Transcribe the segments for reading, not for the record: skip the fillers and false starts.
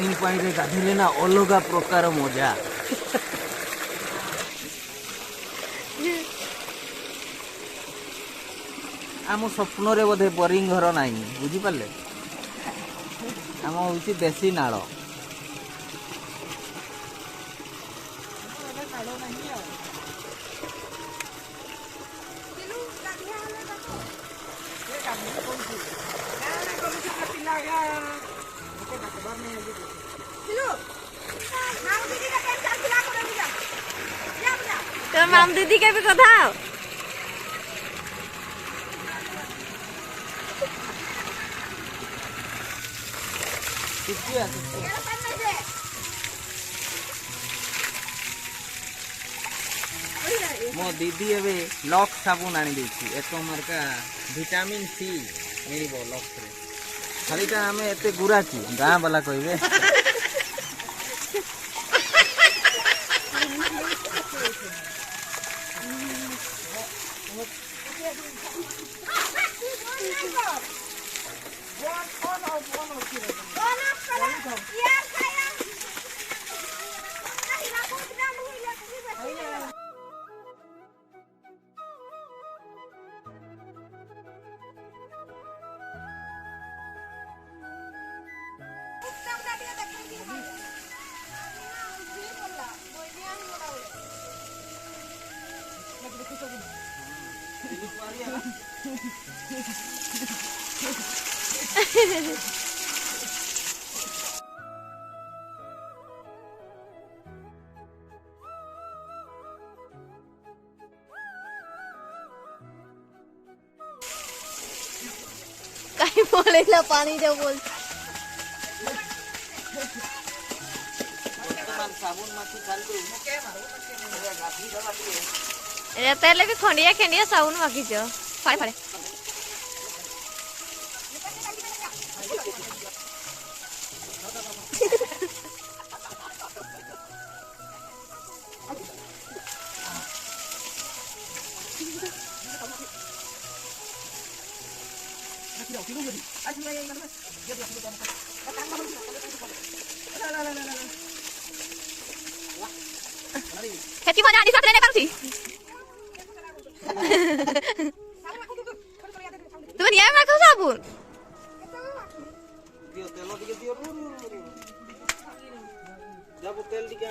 Boring पानी रे गाधेले ना अलगा प्रकार मजा। आम स्वप्न रे बोधे बोरिंग घर नहीं बुझी पाले। आम होची देसी नाल। तो माम दीदी के भी कथा मो दीदी एबे लक्स साबुन आनी देछि एक मार्का विटामिन सी मिलबो लक्स रे खालीटा हमें एते गुरा की गाँ वाला कहबे कहीं बोलेला पानी दे बोल साबुन माथि चालू मके मारो मके गाधी दबा दिए ए तेले भी खंडिया खंडिया साउन माखिचो फाड़े फाड़े खेती मजा आनी साथ लेने कौन सी तुम्हें ये रखो साबुन दियो तेल दिके दियो जब तेल दिके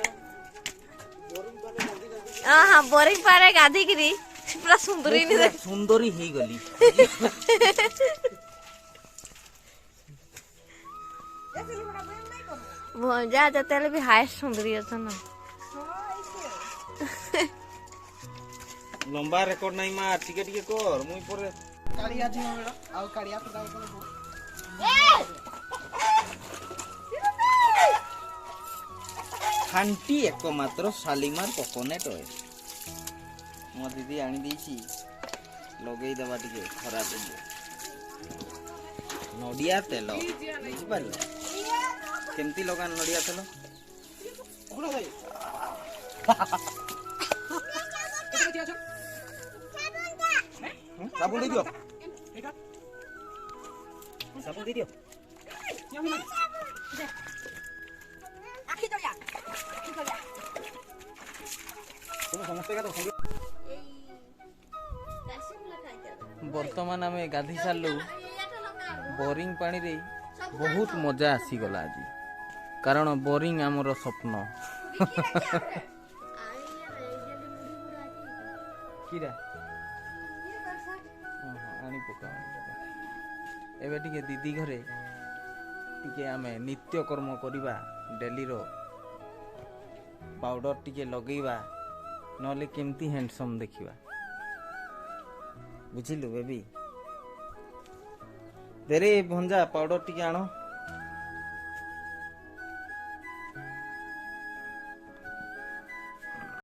बोरिंग पानी गाधी गाधी हां बोरिंग पारे गाधी गिरी पूरा सुंदरी नहीं सुंदरी ही गली भंजा जा तेल भी हाय सुंदरी है ना लंबा रेकॉर्ड नहीं मार टिके टिके कर मुई परे कालिया जी मेरा आउ कालिया तो दाव को खांटी एक मात्र शालीमार कोकोनट ऑयल मो दीदी आनी देछि लगेई दबा टिके खरा दिन नडिया तेल बुझि पाल केमती लगा नडिया तेल ओकरा भाई साबुन दे दियो साबुन दे दियो तुम समस्त का तो वर्तमान आम गाधी सारू बोरिंग पानी रे बहुत मजा आसी गला आज कारण बोरिंग आमर स्वप्न किरा आनी पका एबे टिके दीदी घरे टिके आमे नित्य कर्म करिबा डेली रो पाउडर टिके लगेइबा नले केमती हैंडसम देखिबा बुझिलु बेबी तेरे भंजा पाउडर टिके आनो